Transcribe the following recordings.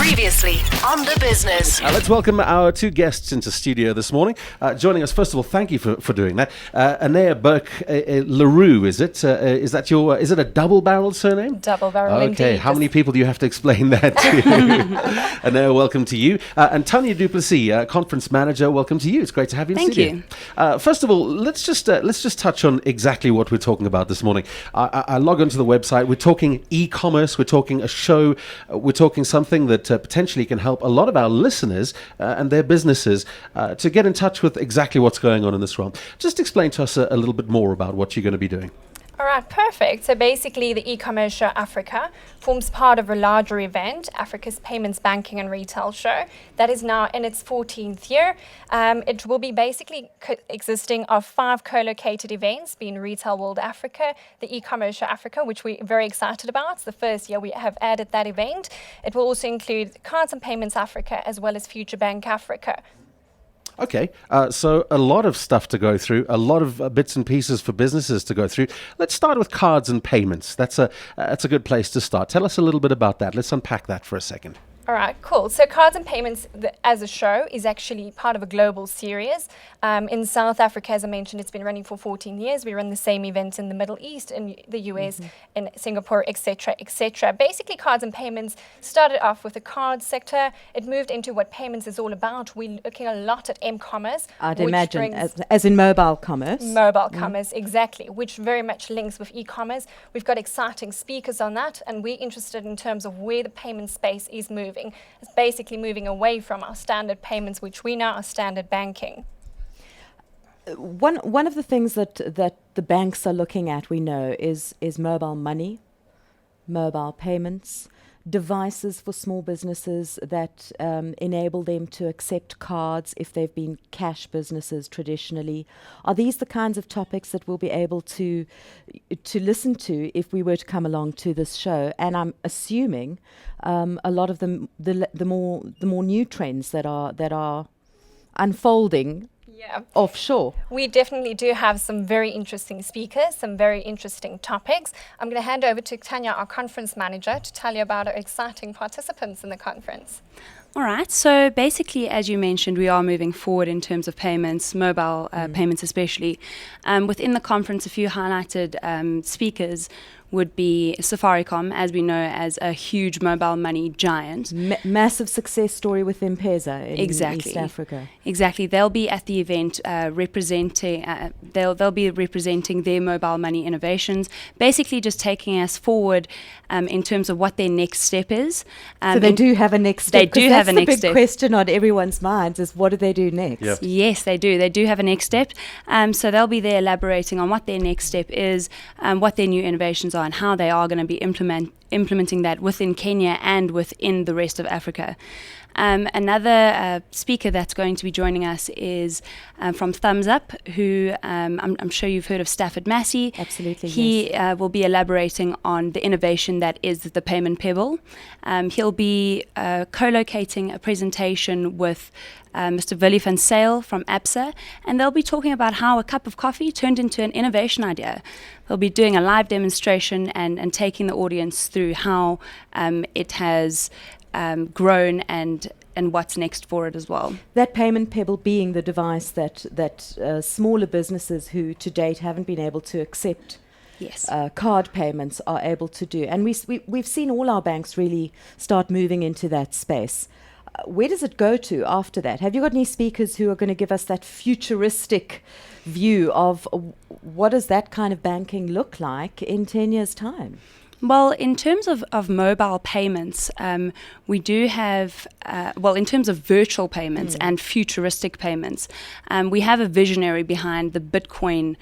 Previously on The Business. Let's welcome our two guests into studio this morning. Joining us, first of all, thank you for doing that. Anea Burke LaRue, is it? Is it a double-barreled surname? Double-barrel, okay. indeed. How many people do you have to explain that to? Anea, welcome to you. And Tanya Duplessis, conference manager, welcome to you. It's great to have you in studio. Thank you. First of all, let's just touch on exactly what we're talking about this morning. I log onto the website. We're talking e-commerce. We're talking a show. We're talking something that potentially can help a lot of our listeners and their businesses to get in touch with exactly what's going on in this realm. Just explain to us a little bit more about what you're going to be doing. All right, perfect. So basically, the e-commerce show Africa forms part of a larger event, Africa's Payments, Banking and Retail Show, that is now in its 14th year. It will be basically existing of 5 co-located events, being Retail World Africa, the e-commerce show Africa, which we're very excited about. It's the first year we have added that event. It will also include Cards and Payments Africa, as well as Future Bank Africa. Okay, so a lot of stuff to go through, a lot of bits and pieces for businesses to go through. Let's start with cards and payments. That's a good place to start. Tell us a little bit about that. Let's unpack that for a second. All right, cool. So Cards and Payments as a show is actually part of a global series. In South Africa, as I mentioned, it's been running for 14 years. We run the same events in the Middle East, in the US, in Singapore, etc., etc. Basically, Cards and Payments started off with the card sector. It moved into what payments is all about. We're looking a lot at m-commerce. I'd imagine, as in mobile commerce. Mobile commerce, exactly, which very much links with e-commerce. We've got exciting speakers on that, and we're interested in terms of where the payment space is moving. It's basically moving away from our standard payments, which we know are standard banking. One of the things that the banks are looking at, we know, is mobile money, mobile payments, devices for small businesses that enable them to accept cards if they've been cash businesses traditionally. Are these the kinds of topics that we'll be able to listen to if we were to come along to this show? And I'm assuming a lot of them, the more new trends that are unfolding. Yeah. Offshore. We definitely do have some very interesting speakers, some very interesting topics. I'm going to hand over to Tanya, our conference manager, to tell you about our exciting participants in the conference. All right. So basically, as you mentioned, we are moving forward in terms of payments, mobile payments especially. Within the conference, a few highlighted speakers would be Safaricom, as we know, as a huge mobile money giant. Massive success story with M-Pesa in East Africa. Exactly. They'll be at the event representing, they'll be representing their mobile money innovations, basically just taking us forward in terms of what their next step is. So they do have a next step. They do have a next step. step. The big question on everyone's minds is, what do they do next? Yep. Yes, they do. They do have a next step. So they'll be there elaborating on what their next step is, what their new innovations are, and how they are going to be implementing that within Kenya and within the rest of Africa. Another speaker that's going to be joining us is from Thumbs Up, who I'm sure you've heard of Stafford Massey. Absolutely, He will be elaborating on the innovation that is the Payment Pebble. He'll be co-locating a presentation with Mr. Willie van Sail from ABSA, and they'll be talking about how a cup of coffee turned into an innovation idea. They'll be doing a live demonstration and taking the audience through how it has grown and what's next for it as well. That Payment Pebble being the device that smaller businesses who to date haven't been able to accept card payments are able to do. And we've seen all our banks really start moving into that space. Where does it go to after that? Have you got any speakers who are going to give us that futuristic view of what does that kind of banking look like in 10 years' time? Well, in terms of mobile payments, we do have, in terms of virtual payments and futuristic payments, we have a visionary behind the Bitcoin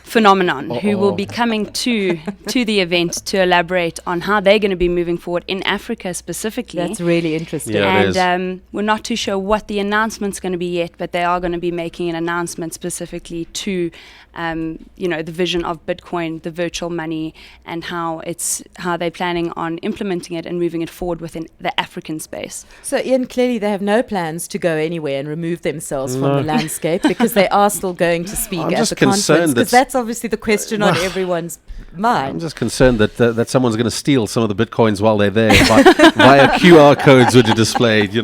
phenomenon who will be coming to the event to elaborate on how they're going to be moving forward in Africa specifically. That's really interesting. Yeah, and we're not too sure what the announcement's going to be yet, but they are going to be making an announcement specifically to the vision of Bitcoin, the virtual money, and how now it's how they're planning on implementing it and moving it forward within the African space. So, Ian, clearly they have no plans to go anywhere and remove themselves from the landscape, because they are still going to speak I'm at just the conference. concerned Because that's obviously the question on everyone's I'm mind. just concerned that someone's going to steal some of the bitcoins while they're there via QR codes which are displayed.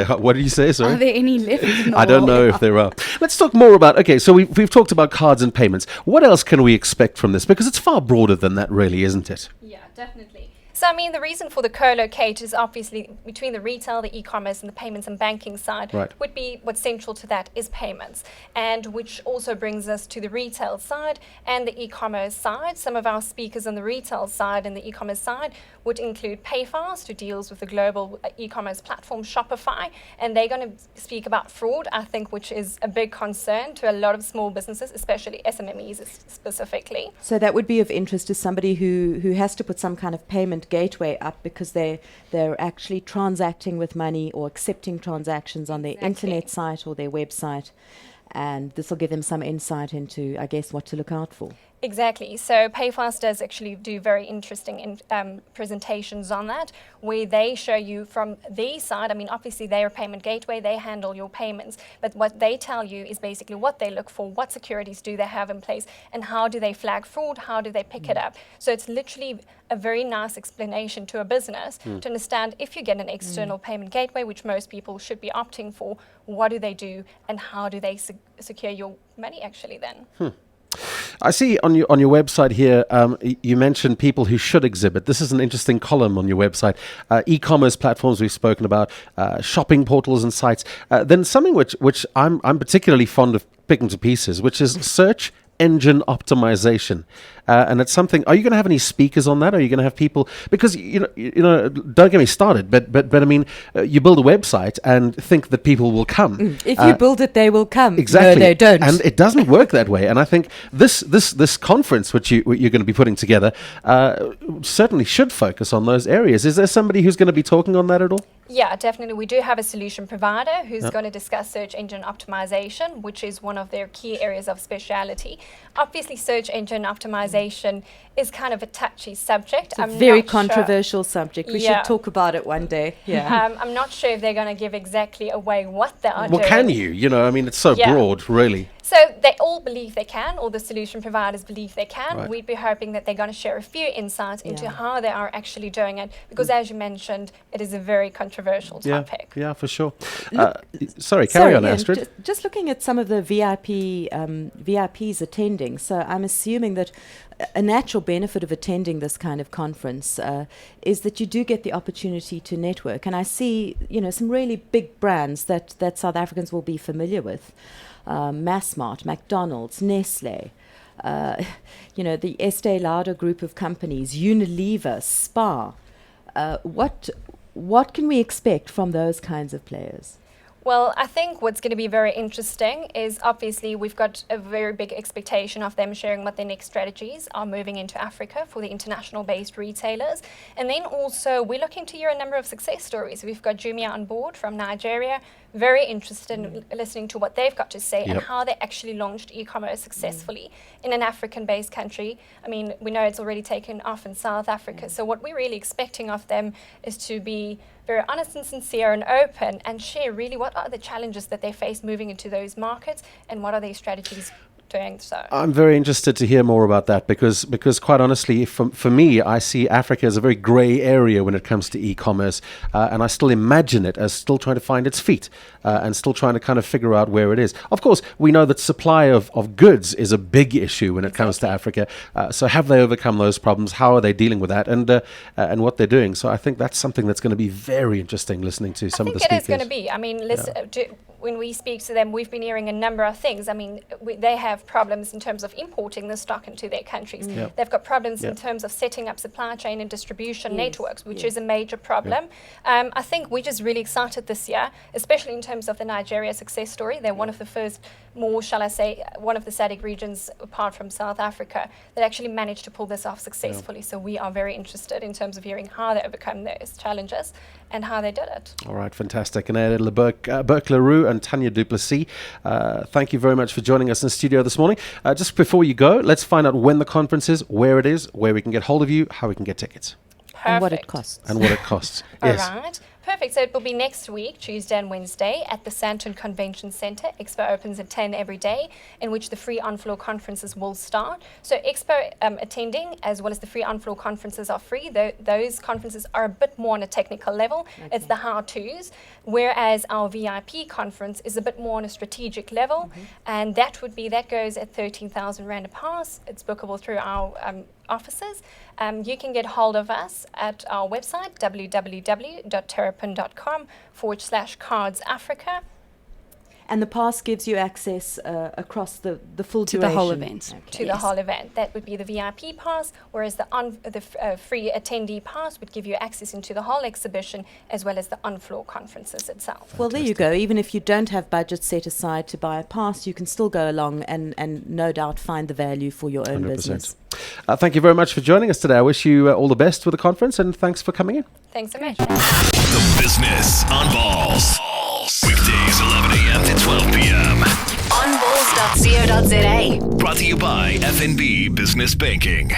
What did you say? Sorry. Are there any left? in the I don't world? know if there are. Let's talk more about. Okay, so we've talked about cards and payments. What else can we expect from this? Because it's far broader than that, really, isn't it? Yeah, definitely. So, I mean, the reason for the co-locate is obviously between the retail, the e-commerce, and the payments and banking side. Right. Would be what's central to that is payments, and which also brings us to the retail side and the e-commerce side. Some of our speakers on the retail side and the e-commerce side would include PayFast, who deals with the global e-commerce platform Shopify, and they're going to speak about fraud, I think, which is a big concern to a lot of small businesses, especially SMMEs specifically. So that would be of interest to somebody who has to put some kind of payment gateway up, because they're actually transacting with money or accepting transactions on their internet site or their website. And this will give them some insight into, I guess, what to look out for. Exactly. So PayFast does actually do very interesting presentations on that, where they show you from their side. I mean, obviously they're a payment gateway, they handle your payments, but what they tell you is basically what they look for, what securities do they have in place, and how do they flag fraud, how do they pick it up. So it's literally a very nice explanation to a business to understand if you get an external payment gateway, which most people should be opting for, what do they do and how do they secure your money actually then. I see on your website here, you mentioned people who should exhibit. This is an interesting column on your website. E-commerce platforms we've spoken about, shopping portals and sites. Then something which I'm particularly fond of picking to pieces, which is search engine optimization. And it's something. Are you going to have any speakers on that? Are you going to have people? Because don't get me started. But I mean, you build a website and think that people will come. If you build it, they will come. Exactly. No, they don't. And it doesn't work that way. And I think this conference, which you're going to be putting together, certainly should focus on those areas. Is there somebody who's going to be talking on that at all? Yeah, definitely. We do have a solution provider who's going to discuss search engine optimization, which is one of their key areas of speciality. Obviously, search engine optimization is kind of a touchy subject. It's a very controversial subject. We should talk about it one day. Yeah. I'm not sure if they're going to give exactly away what they are doing. Well, can you? I mean, it's so broad, really. So they all believe they can, or the solution providers believe they can. Right. We'd be hoping that they're going to share a few insights into how they are actually doing it, because as you mentioned, it is a very controversial topic. Yeah, for sure. Sorry, carry on, Ian, Astrid. Just looking at some of the VIPs attending, so I'm assuming that a natural benefit of attending this kind of conference is that you do get the opportunity to network. And I see, some really big brands that South Africans will be familiar with. Massmart, McDonald's, Nestle, the Estee Lauder group of companies, Unilever, Spa. What can we expect from those kinds of players? Well, I think what's going to be very interesting is obviously we've got a very big expectation of them sharing what their next strategies are moving into Africa for the international-based retailers. And then also we're looking to hear a number of success stories. We've got Jumia on board from Nigeria, very interested in listening to what they've got to say and how they actually launched e-commerce successfully in an African-based country. I mean, we know it's already taken off in South Africa. So what we're really expecting of them is to be very honest and sincere and open and share really what are the challenges that they face moving into those markets and what are their strategies doing so. I'm very interested to hear more about that because quite honestly, for me, I see Africa as a very grey area when it comes to e-commerce, and I still imagine it as still trying to find its feet and still trying to kind of figure out where it is. Of course, we know that supply of goods is a big issue when it comes to Africa. So have they overcome those problems? How are they dealing with that? And what they're doing? So I think that's something that's going to be very interesting listening to some of the speakers. I think it is going to be. I mean, when we speak to them, we've been hearing a number of things. I mean, they have problems in terms of importing the stock into their countries. They've got problems in terms of setting up supply chain and distribution networks, which is a major problem. I think we're just really excited this year, especially in terms of the Nigeria success story. They're one of the first, one of the SADC regions, apart from South Africa, that actually managed to pull this off successfully. So we are very interested in terms of hearing how they overcome those challenges and how they did it. All right, fantastic. And Burke Leroux and Tanya Duplessis, thank you very much for joining us in studio this this morning. Just before you go, let's find out when the conference is, where it is, where we can get hold of you, how we can get tickets, And what it Perfect. costs. and what it costs. All Yes. right. Perfect. So it will be next week, Tuesday and Wednesday, at the Sandton Convention Centre. Expo opens at 10 every day, in which the free on-floor conferences will start. So Expo attending, as well as the free on-floor conferences, are free. Those conferences are a bit more on a technical level. It's the how-tos, whereas our VIP conference is a bit more on a strategic level, and that goes at 13,000 Rand a pass. It's bookable through our offices. You can get hold of us at our website, www.terrapin.com/cards Africa. And the pass gives you access across the full To the duration. whole event. Okay. To the whole event. That would be the VIP pass, whereas the free attendee pass would give you access into the whole exhibition as well as the on-floor conferences itself. Well, there you go. Even if you don't have budget set aside to buy a pass, you can still go along and no doubt find the value for your own 100%. business. Thank you very much for joining us today. I wish you all the best with the conference, and thanks for coming in. Thanks so much. The Business on Balls. Weekdays 11 a.m. to 12 p.m. onballs.co.za. Brought to you by FNB Business Banking.